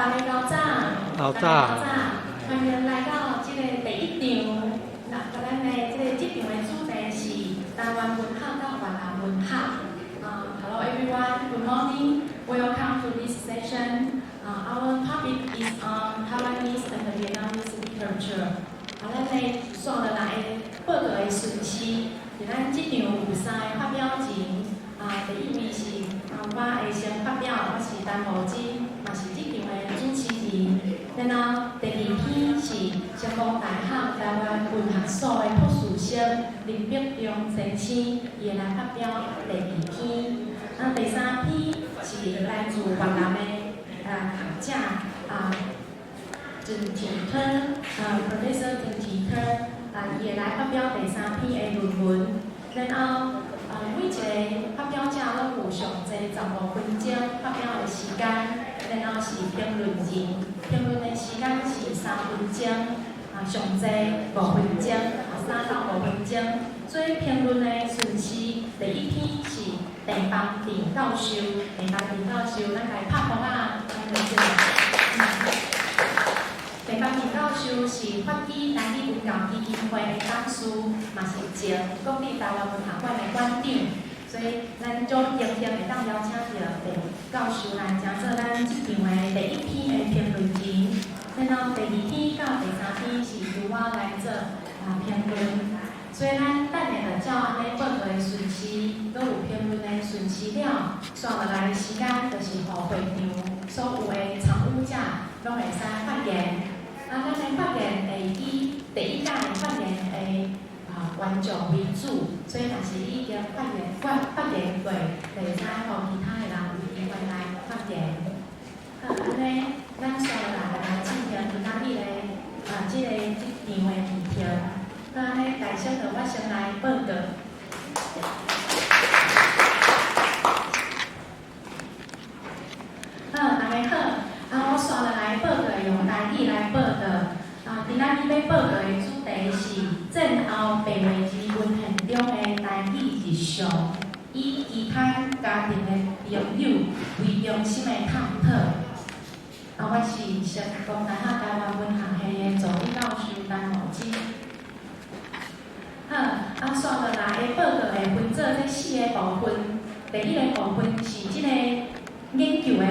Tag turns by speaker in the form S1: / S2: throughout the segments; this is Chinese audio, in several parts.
S1: 大家早早，欢迎来到这个第一场。咱的这场的主题是台湾文学到越南文学。Hello everyone, good morning. Welcome to this session. Our topic is on Taiwanese and Vietnamese literature. 咱的选落来的报告的顺序，是咱这场有3个发表前。第一位是我会先发表，我是陈慕真，嘛是这场的主持人。然后第2篇是成功大学台湾文学所的博士生林碧中先生，伊会来发表第2篇。第3篇是来自越南的学者郑廷科Professor 郑廷科，伊会来发表第3篇的论文。然后每一个发表者拢有上侪15分钟发表的时间，然后是评论人，评论的时间是3分钟，上侪5分钟，3到5分钟。所以评论的顺序，第1篇是郑邦定教授，郑邦定教授，咱来拍鼓啊，郑邦定教授是发起台语文教基金会的董事，嘛是前国立台湾文学馆的馆长，所以咱足荣幸会当邀请到郑教授来承做咱这场的第1篇的评论人，然后第2篇到第3篇是由我来做评论。所以咱等下就照安尼报告的顺序，搁有评论的顺序了，选落来的时间就是互会场所有的参与者拢会使发言。咱的发言会以第1届的发言的原状为主，所以若是已经发言过，会使互其他的人有机会来发言。好，安尼咱选落来进行今仔日的这场的议题。好，安尼大小就我先来报告。大家好，我选落来报告用台语来报告。今仔日要报告的主题是战后白话字文献中的台语日常，以其他家庭的朋友为中心的探讨。我是成功大学台湾文学系的助理教授陈慕真。好，选落来的报告会分做这4个部分。第1个部分是这个研究的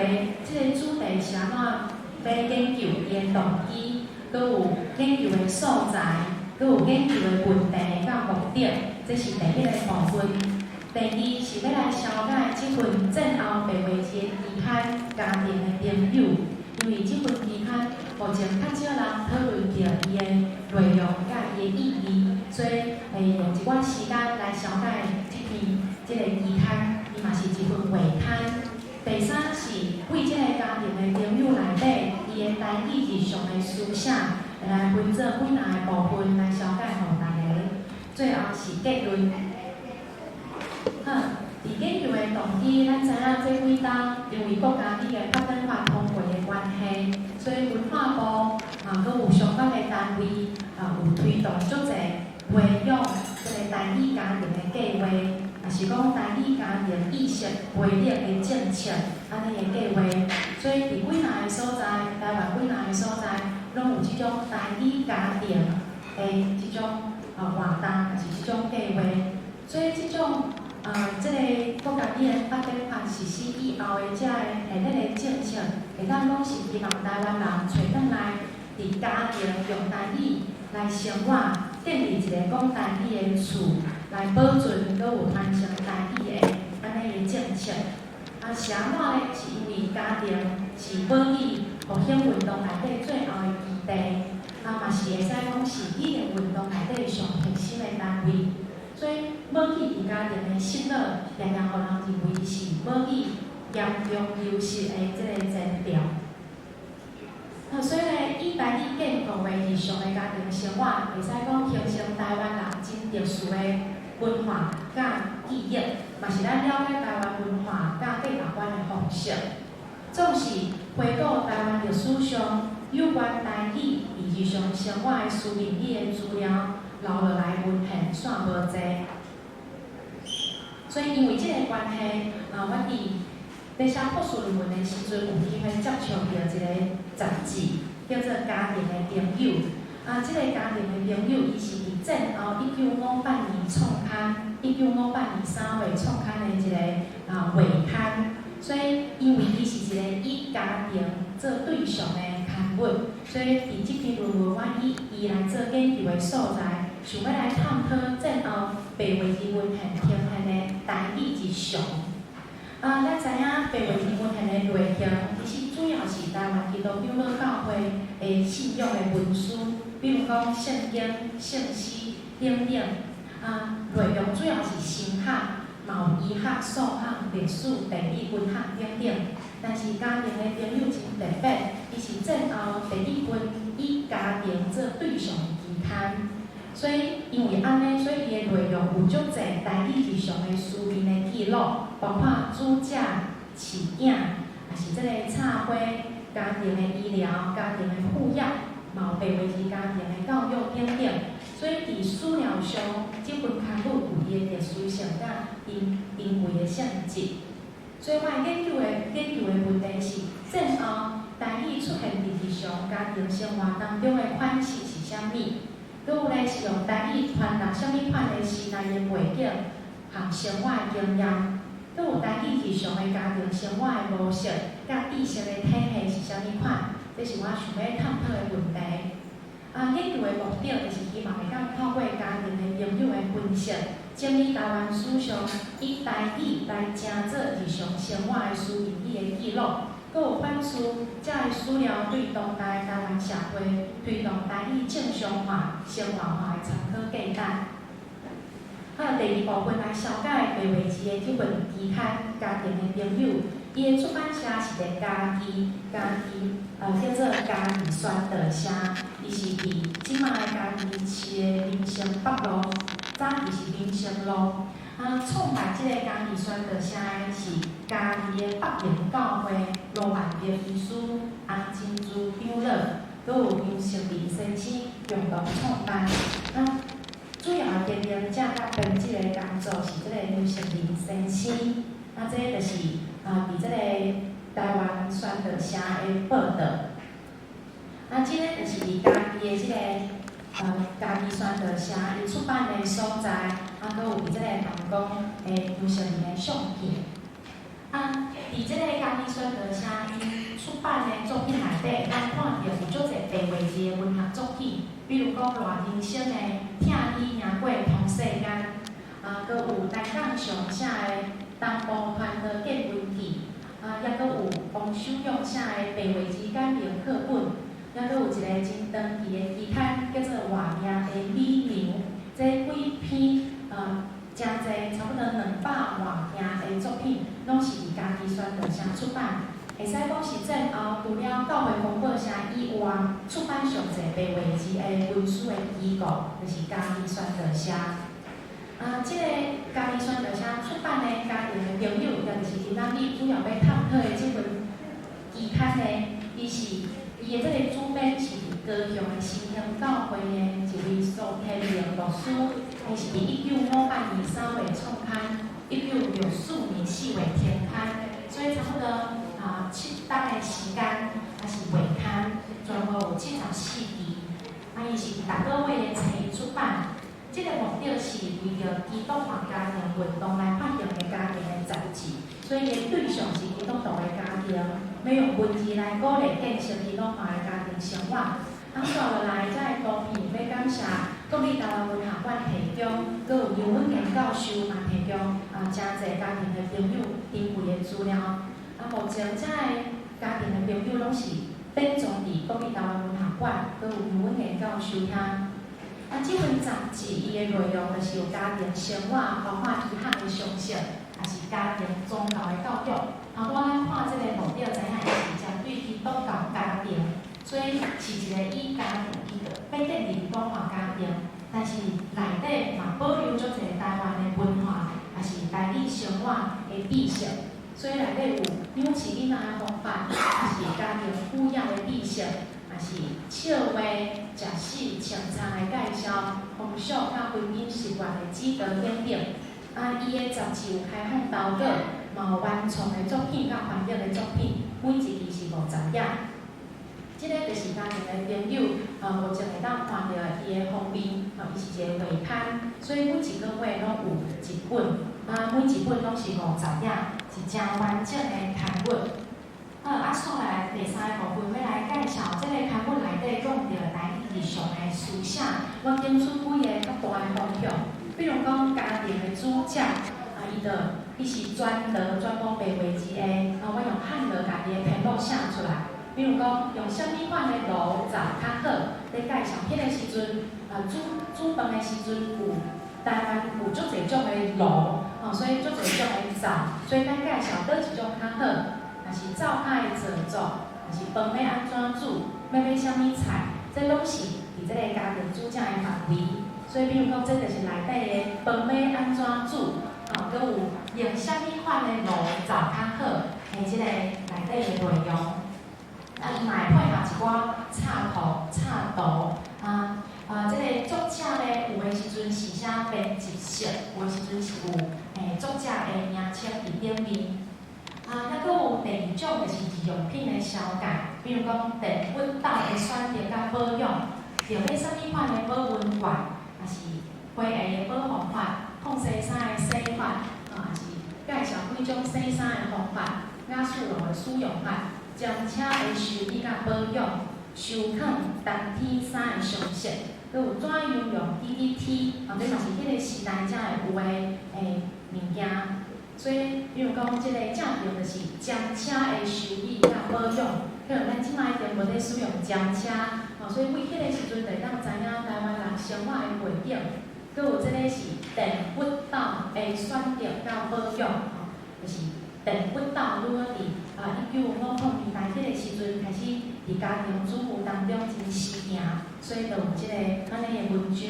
S1: 这个主题是安怎要研究伊的动机，佮有研究的素材，佮有研究的问题甲目的，这是第1个部分。第2是要来了解这份战后白话字的期刊家庭的朋友，因为这份期刊目前较少人讨论到伊的内容甲伊的意义，所以会用一寡时间来了解这个期刊，伊嘛是一份月刊。第3是为这个家庭的朋友内底，伊的台语日常的思想，会来分做每哪个部分来了解互大家。最后是结论。伫研究的动机，咱知影这几冬因为国家已经发展法通过的关系，所以文化部佮有相关的单位有推动足侪培养这个台语家庭的计划，也是讲台语家庭意识培育的政策安尼的计划。所以伫几哪个所在，台湾几哪个所在，拢有这种台语家庭的这种活动，也是这种计划。所以这种这个国家语言发展法实施以后的这个下日的政策，会当讲是希望台湾人找倒来伫家庭用台语来生活，建立一个讲台语的厝，来保存佮有传承台语的安尼的政策。是安怎呢？是因为家庭是母语复兴运动内底最后的基地，嘛是会使讲是语言运动内底上核心的单位。所以母语伫家庭的失落，常常互人认为是母语严重流失的这个前兆。所以呢，以台语建构的日常的家庭生活，会使讲形成台湾人真特殊的文化甲记忆，嘛是咱了解台湾文化甲价值观的方式。总是回顾台湾历史上有关台语伫日常生活的书面语的资料。留落来文献算无济，所以因为这个关系，我伫要写博士论文的时阵，有机会接触到一个集，叫做家庭的朋友。这个家庭的朋友，伊是伫战后1958年创刊，1958年3月创刊的一个月刊。所以，因为伊是一个以家庭做对象的刊物，所以伫即篇论文，我以伊来做研究的素材，想要来探讨战后白话字文献呈现的台语日常。咱知影白话字文献的内容，其实主要是台湾基督长老教会的信仰的文书，比如讲圣经、圣诗等等。内容主要是神学、嘛有医学、数学、历史、地理、文学等等。但是家庭的朋友真特别，伊是战后第一份以家庭做对象的期刊。所以因为安尼，所以伊的内容有足侪台语日常的书面的记录，包括煮食、饲囝，也是即个插花、家庭的医疗、家庭的护养，嘛有白话字家庭的教育等等。所以伫史料上，这份刊物有伊的特殊性甲因为的性质。所以我研究的问题是：战后台语出现伫日常家庭生活当中的款式是啥物？佮有咧是用台语传达啥物款的时代的背景和生活的经验？佮有台语日常的家庭生活的模式甲知识的体系是啥物款？这是我想要探讨的问题。研究的目的就是希望会当透过家庭的朋友的分析，整理台湾史上以台语来正做日常生活的书面语的记录，佮有反思这个史料对当代台湾社会推动台语正常化、生活化的参考价值。第二部分来了解白话字的这份期刊《家庭的朋友》，伊的出版社是伫嘉义，叫做嘉义宣道社，伊是伫即卖嘉义市的民生北路，早期是民生路。创办即个嘉义宣道社的是嘉义的北营教会罗万德医师、洪金珠长老，佮有杨成林先生共同创办。主要的经营者甲编辑的工作是即个杨成林先生。这个就是伫即个台湾宣道社的报道。即个就是伫家己的即个家己宣道社伊出版的所在，佮有伫即个办公杨成林的相片。伫即个家己宣道社伊出版的作品内底，咱看到有足侪白话字的文学作品，比如讲赖人生的《听伊赢过通世间》，佮有台港上写的《东部团的见闻记》，也佮有王守勇写的白话字简明课本。也佮有一个真长期的期刊，叫做《外名的美牛》。这几篇真侪，差不多200外名的作品，拢是伫家己宣道社出版。会使讲是战后除了教会公报社以外，出版上侪白话字的文书的机构，就是家己宣道社。即个家己宣道社出版的家庭的朋友，也就是今仔日主要要探讨的这份期刊呢，伊的这个主编是高雄的新兴教会的一位苏天明牧师，伊是伫1958年3月创刊，1964年4月停刊，所以差不多7档的时间，是月刊，全部有74期。伊是逐个月的初一出版。这个目的是为着基督化家庭运动来发行的家庭的杂志，所以伊对象是基督徒的家庭，要用文字来鼓励建设基督化的家庭生活。接落来，这个图片要感谢国立台湾文学馆提供，佮有英文研教授嘛提供真侪家庭的朋友珍贵的资料。目前这个家庭的朋友拢是编装伫国立台湾文学馆，佮有英文研教授遐。这份杂志伊的内容就是有家庭生活，包括医学的常识，也是家庭宗教的教育。我咱看这个目标，知影伊是针对基督教家庭，所以是一个以家庭要建立基督化家庭，但是内底嘛保留足侪台湾的文化，也是台语生活的知识。所以内底有养饲囡仔的方法，也是家庭抚养的知识。也是笑话、食死、清餐的介绍、风俗甲婚姻习惯的指导等等。伊的杂志有开放投稿，嘛有原创的作品甲翻译的作品，每一期是50页。即个就是家庭的朋友，目前会当看到伊的封面，伊是一个画刊，所以每一个月拢有一本，每一本拢是50页，是真完整的刊物。再来第三个部分，要来介绍即个刊物内底讲到台日常的思想，我点出几个较大的方向，比如讲家庭的主角，伊是专门白话字的，我用汉语家己的篇目写出来。比如讲，用什么款的炉灶较好？咧介绍迄个时阵，煮饭的时阵台湾有足侪种的炉，所以足侪种的灶，所以咱介绍倒一种较好。若是灶骹的制作，若是饭要安怎煮，要买什么菜，这拢是伫即个家庭主将的范围。所以，比如讲，这就是内底的饭要安怎煮，佮有用什么款的炉灶较好，即个内底的内容。伊嘛会配合一寡插图、插图，即个作者咧，有的时阵是写编辑式，有的时阵是有作者的名称伫顶面。还佫有第二种就是日用品的小改，比如讲电熨斗的选择甲保养，着买什么款的保温罐，也是花鞋的保护法、烫洗衫的洗法，也是介绍几种洗衫的方法、雅士龙的使用法。将车的修理甲保养、收藏冬天衫的常识，佮有怎样用 DDT， 这嘛是迄个时代才会有的物件。所以，比如讲，即个正定就是将车的修理甲保养，可能咱即摆已经无咧使用将车，所以为迄个时阵就会当知影台湾人生活的背景。佮有即个是电熨斗的选择甲保养，就是电熨斗如果1955年代迄个时阵开始伫家庭主妇当中真时行，所以就有即个安尼的文章。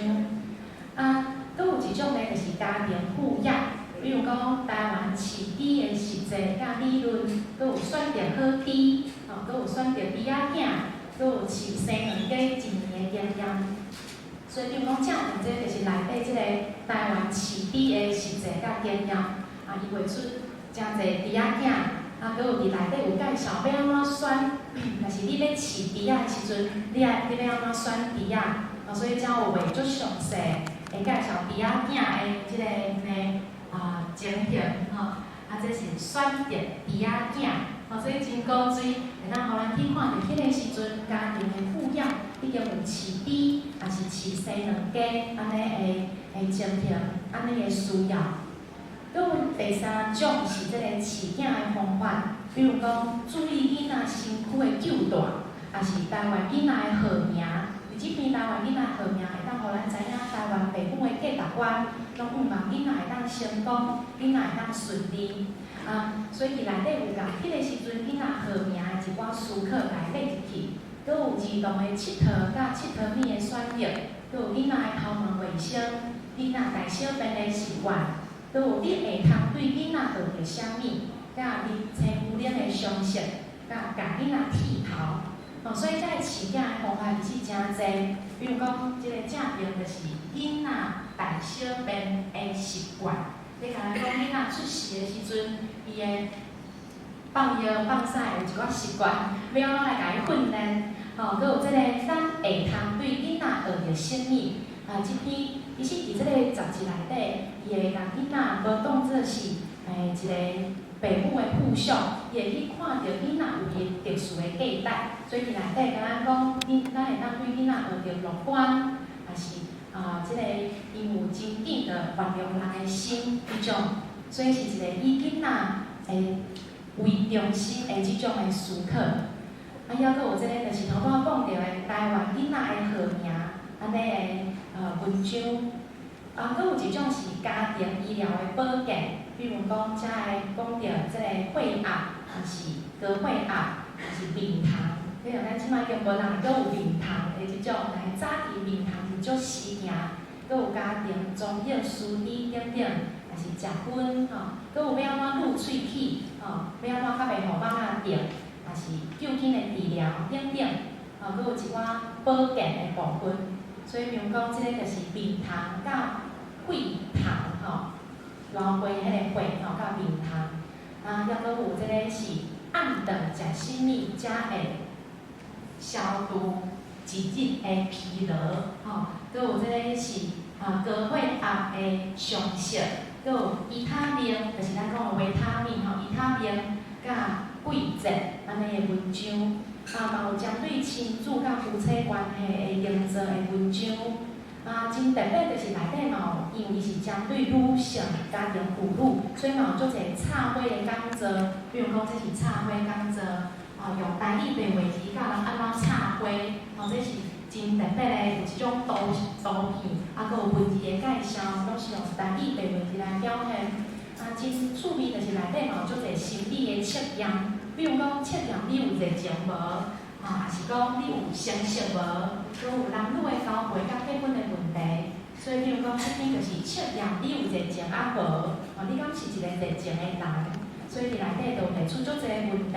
S1: 佮有一种咧就是家庭富养，比如讲台湾饲猪的实际甲理论，佮有选择好猪，佮有选择猪仔囝，佮有饲生两家1年的经验。所以比如讲，正定这就是内底即个台湾饲猪的实际甲经验，伊画出真侪猪仔囝。佮有伫内底有介绍要安怎选，若是你要饲猪仔的时阵，你要安怎选猪仔，所以才有画足详细，会介绍猪仔囝的即个情形，这是选择猪仔囝，所以真古锥，会当互咱去看着迄个时阵家庭的富养，已经有饲猪，也是饲生两家安尼的情形，安尼的需要。佮有第三种是即个饲囝的方法，比如讲注意囡仔身躯的救大，也是台湾囡仔的号名。伫即篇台湾囡仔号名会当互咱知影台湾父母的价值观，拢毋望囡仔会当成功，囡仔会当顺利。所以伫内底有甲迄个时阵囡仔号名的一寡思考来列入去，佮有儿童的佚佗甲佚佗物的选择，佮有囡仔的头毛卫生、囡仔大小便的习惯。佮有你会通对囡仔学着啥物，甲你青夫人的常识，甲囡仔剃头，所以这个饲囝的方法其实真侪。比如讲，即个正定就是囡仔大小便的习惯。你甲咱讲囡仔出世的时阵，伊的放尿放屎有一寡习惯，要安怎来甲伊训练？佮有即个咱会通对囡仔学着啥物？即篇其实伫即个杂志内底。伊会甲囡仔无当作是一个父母的附属，伊会去看到囡仔有伊特殊的价值，所以伫内底甲咱讲，咱会当对囡仔学着乐观，也是即个因有真正的原谅人的心迄种，所以是一个以囡仔为中心的即种的思考。还佫有即个就是头拄仔讲到的台湾囡仔的号名安尼的文章。佫有一种是家庭医疗的保健，比如讲，才会讲到即个血压，还是高血压，还是面糖。比如咱即摆已经无人佫有面糖的即种，但是早期面糖是足时行，佫有家庭中药梳理等等，还是食薰佫有要安怎入喙齿要安怎较袂互蚊仔叮，还是究竟的治疗等等，佫有一寡保健的部分。所以，比如讲，即个就是面糖甲血糖老岁迄个血甲面糖，抑佫有即个是暗顿食什物才会消除一日的疲劳，吼，佮有即个是高血压的常识，佮有维他命，就是咱讲的维他命吼，维他命甲贵质安尼的文章，嘛有针对亲子甲夫妻关系的营造的文章。真特别就是内底嘛有，因为是针对女性家庭妇女，所以嘛有足侪插花的讲座，比如讲这是插花讲座，用台语白话字教人安怎插花，这是真特别的，有一种图片，佮有文字的介绍，拢是用台语白话字来表现。真趣味就是内底嘛有足侪心理的测验，比如讲测验你有热情无？也是讲你有成熟无？佮有男女的交配甲结婚的问题，所以比如讲这边就是测验你有热情无？你敢是一个热情的人？所以伫内底就提出足侪问题，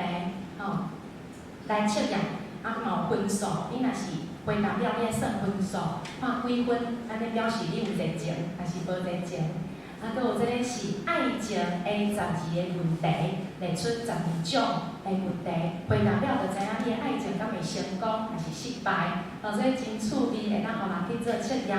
S1: 来测验，嘛有分数，你若是回答了，你爱算分数，看几分，安尼表示你有热情还是无热情。佮有即个是爱情的12个问题，列出12种的问题，回答了就知影你的爱情敢会成功还是失败。所以真趣味，会当互人去做测验。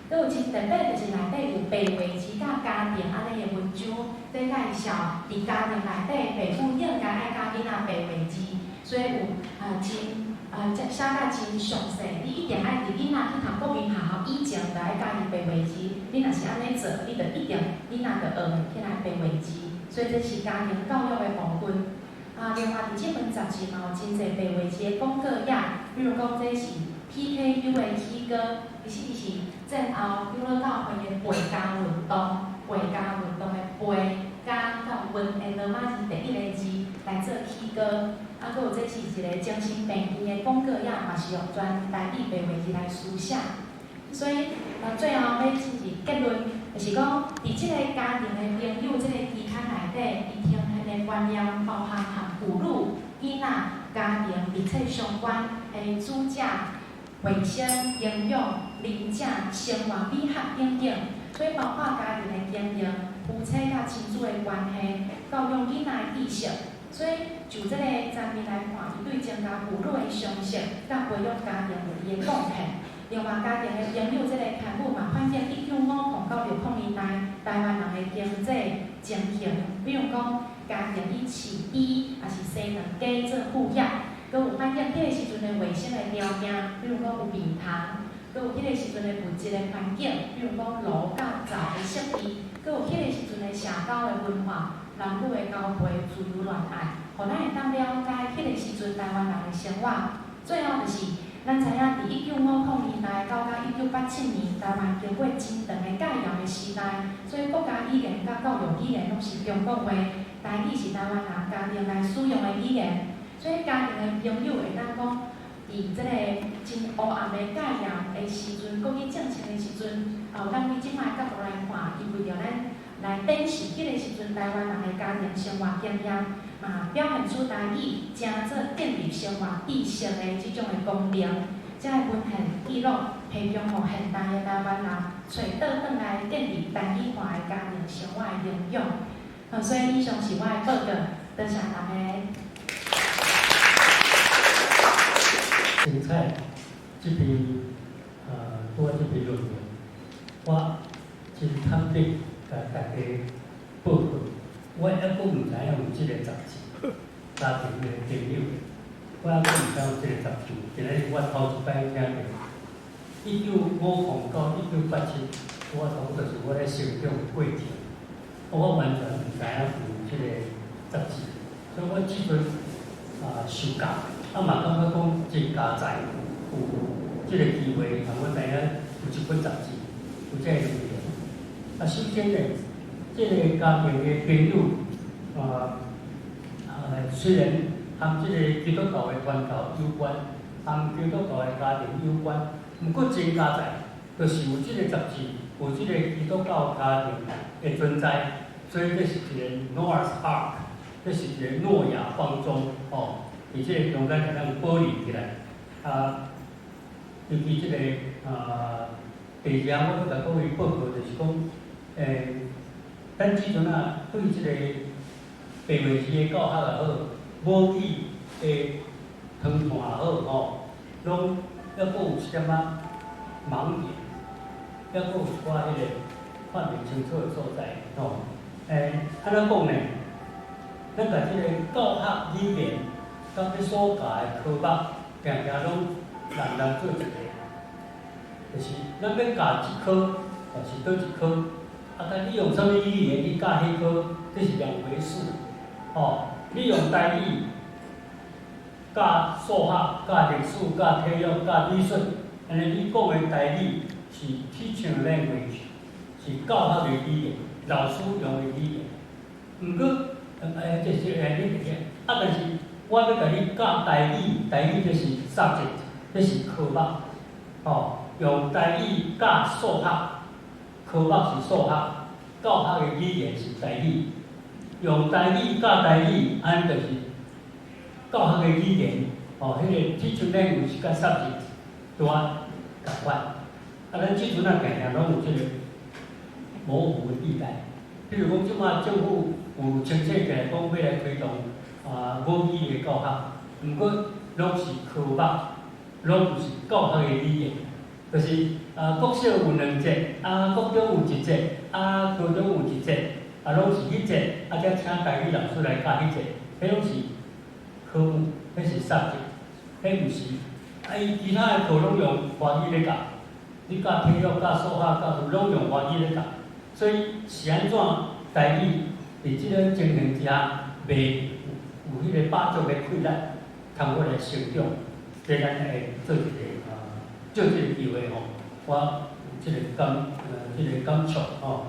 S1: 佮有真特别，就是内底有白话字甲家庭安尼的文章，在介绍伫家庭内底，父母应该爱教囡仔白话字，所以有写甲真详细。你一定爱伫囡仔去读国民学校以前，就爱教伊白话字。你若是安尼做，你就一定囡仔就学起来白话字。所以这是家庭教育的部分。另外伫这份杂志嘛有真侪白话字的广告页，比如讲这是 PKU 的起歌，其实是战后幼儿教会的陪家运动，陪家运动的陪家到运的罗马字第一个字来做起歌。佮有这是一个精神病院的广告页，嘛是用全台语白话字来书写。所以最后要进行结论，就是讲伫即个家庭的朋友即个期刊内底，伊呈现的观念包含妇女、囡仔、家庭密切相关的主价、卫生、营养、邻舍、生活美学等等。所以包括家庭的经营、夫妻甲亲子的关系、教育囡仔的知识。所以就这个层面来看，伊对增加妇女的常识，甲培养家庭有伊的贡献。另外，家庭的朋友这个刊物嘛，反映1950到2000年代台湾人的经济情形，比如讲家庭以饲猪，也是生两鸡做副业，佮有反映迄个时阵的卫生的条件，比如讲有面堂，佮有迄个时阵的物质的环境，比如讲炉甲灶的设备，佮有迄个时阵的社交的文化。男女的交配、自由恋爱，互咱会当了解迄个时阵台湾人的生活。最后就是，咱知影伫1950年代到1987年，台湾经过真长的戒严的时代，所以国家语言甲教育语言拢是中国话，台语是台湾人家庭来使用的语言。所以家庭的朋友会当讲，伫即个真黑暗的戒严的时阵，国语正常的时阵，咱以即摆角度来看，伊为着咱。来展示迄个时阵台湾人的家庭生活经验，嘛表现出台语正做建立生活知识的即种的功能，这个文献记录提供互现代的台湾人找倒转来建立单语化的家庭生活的营养。所以以上是我的报告，多谢大家。
S2: 精彩，这篇我这篇论文，我真肯定。甲大家报告，我还阁唔知影有即个杂志，家庭的朋友，我还阁唔知有即个杂志，今日我头一摆听到。1950到1987，我当就是我咧成长的过程，我完全唔知影有即个杂志，所以我即阵受教，嘛感觉讲真加载，有即个机会，让我知影有一本杂志，有即个内容。首先呢，这个家庭的朋友，虽然和这个基督教的传统有关，和基督教的家庭有关，不过真加在，就是有这个杂志，有这个基督教家庭的存在，所以这是一个 Noah's Ark， 这是一个诺亚方舟哦，而且中间就当保留起来。尤其这个第二项，我甲各位报告就是讲。咱即阵对即个白话字的教学也好，母语的传传也好，拢还佫有一点仔盲点，还佫有一寡迄个看袂清楚的所在吼。安怎讲呢？咱甲即个教学语言，甲你所教的科目，定定拢人做一个，就是咱要教一科，就是倒一科，啊，但你用什么语言去教迄科，这是两回事。哦，你用台语教数学、教历史、教体育、教美术，安尼你讲的台语是 teaching language， 是教学的语言，老师用的语言。毋过，就是你但是我要甲你教台语，台语就是 subject， 这是科目。哦，用台语教数学，科目是数学，教学的语言是台语。用台语教台语，安就是教学的语言。哦，迄个 teaching language 甲 subject 拄啊共款。啊，咱即阵啊，定定拢有即个模糊的地带。比如讲，即马政府有清楚起来讲，要来推动母语的教学，毋过拢是科目，拢毋是教学的语言。就是国小有2节，国中有1节，高中有1节，拢是迄节，才请台语老师来教迄节，迄拢是科目，迄是 subject， 迄毋是。伊其他的课拢用华语咧教，你教体育、教数学、教拢用华语咧教，所以是安怎台语伫即个情形之下，袂有迄个把握的困难，通过来成长，所以咱会做一个做这个机会吼，我有即个感触吼。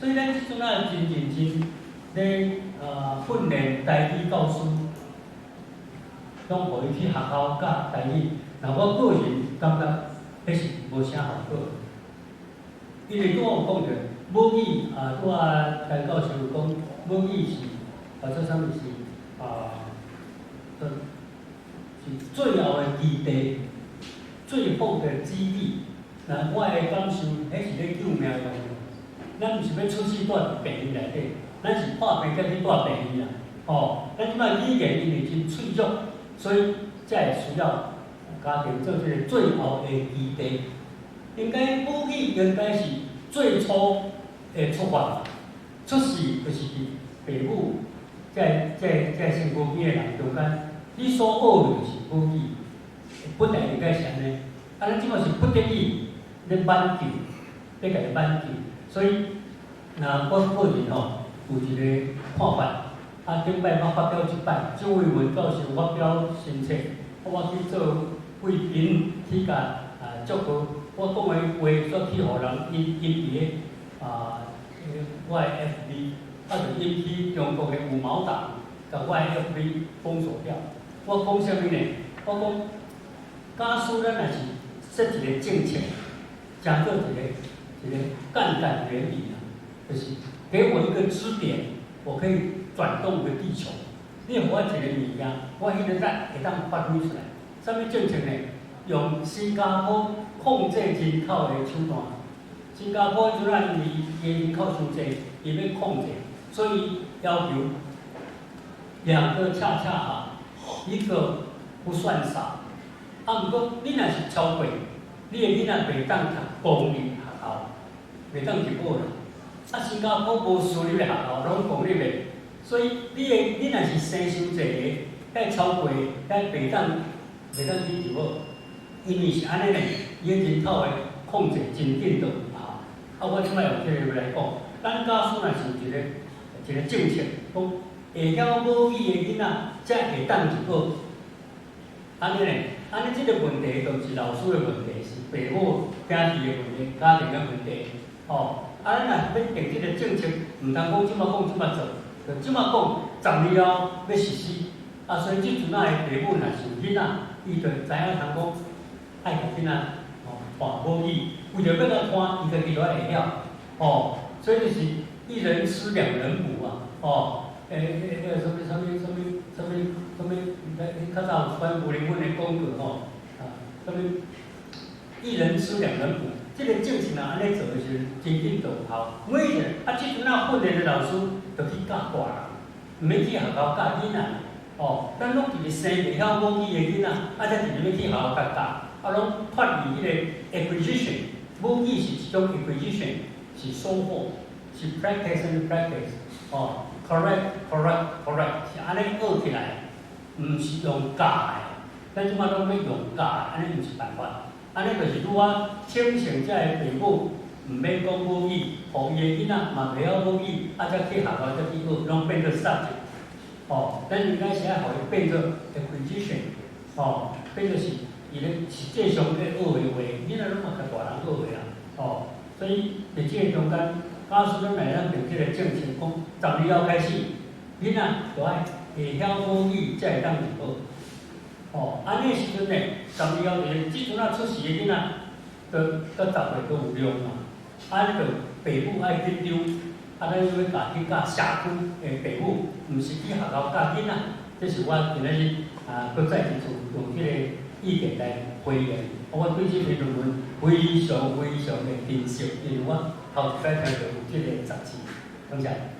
S2: 所以咱即阵啊真认真咧训练台语教师，拢互伊去学校教台语。那我个人感觉迄是无啥效果，因为拄我有讲着母语拄陈教授有讲母语是做啥物是是最后的基地。最后的基地，那我的感受，迄是咧救命用的。咱毋是要出去住伫病院内底，咱是破病甲去住病院啦。哦，咱即摆语言因为真脆弱，所以才会需要家庭做这个最后的基地。应该母语应该是最初的出发，出世就是父母在生母语的人中间，你所学的就是母语。本来应该是安尼，咱即摆是不得已咧挽救，咧家己挽救，所以我个人有一个看法，顶摆我发表一摆，周伟文教授发表新册，我去做贵宾去甲祝福，我讲的话煞去互人引伫咧我的 FB， 就引起中国的五毛党甲我的 FB 封锁掉。我讲啥物呢？我讲。假使咱若是设一个政策，加做一个杠杆原理就是给我一个支点，我可以转动个地球。你互我一个物件，我迄个力会当发挥出来。啥物政策呢？用新加坡控制人口的手段。新加坡即阵因为人口伤济，伊要控制，所以要求2个恰恰好，一个不算少。毋过你若是超过，你的囡仔袂当读公立学校，袂当入学啦。新加坡无私立的学校，拢公立的，所以你若是生伤济个，遐超过，遐袂当去入学，因为是安尼呢，伊人口的控制真紧就有效。我即摆用这个来讲，咱假使若是一个政策，讲会晓母语的囡仔才会当入学，安尼呢？安尼，即个问题就毋是老师的问题，是父母、兄弟的问题、家庭的问题。咱若要定即个政策，毋通讲即马讲即马做，就即马讲10年后要实施。所以即阵的父母若是有囡仔，伊就知影通讲爱甲囡仔学母语，为着要甲看，伊家己就爱会晓。所以就是一人吃2人补什么？较早有关吴林文的讲过什么一人吃2人补，这个政策安尼做的时候，真紧就有效。每一个即阵训练的老师就去教大人，毋免去学校教囡仔。哦，咱拢伫咧生袂晓母语的囡仔，才直直要去学校甲教，拢脱离迄个 acquisition。母语是一种 acquisition， 是收获，是 practice and practice。哦 ，correct，是安尼学起来，毋是用教的。咱即摆拢要用教的，安尼毋是办法。安尼就是拄啊，清醒遮个父母毋免讲母语，互伊的囡仔嘛袂晓母语，才去学校才去学，拢变做 subject。哦，咱应该是要互伊变做 acquisition， 哦，变做是伊咧实际上咧学的话，囡仔拢嘛甲大人学的啦，哦，所以伫即个中间，假使咱来咱定即个政策讲，12了开始，囡仔就爱会晓母语才会当入学，哦，安尼时阵呢，12了就是即阵啊出世的囡仔，到10岁都有量嘛，安尼就父母爱紧张。咱要家去教社区的父母，毋是去学校教囡仔，这是我今仔日搁再一次用这个意见来回应。我对这篇论文非常的珍惜，因为我头一摆听到有这个杂志，感谢。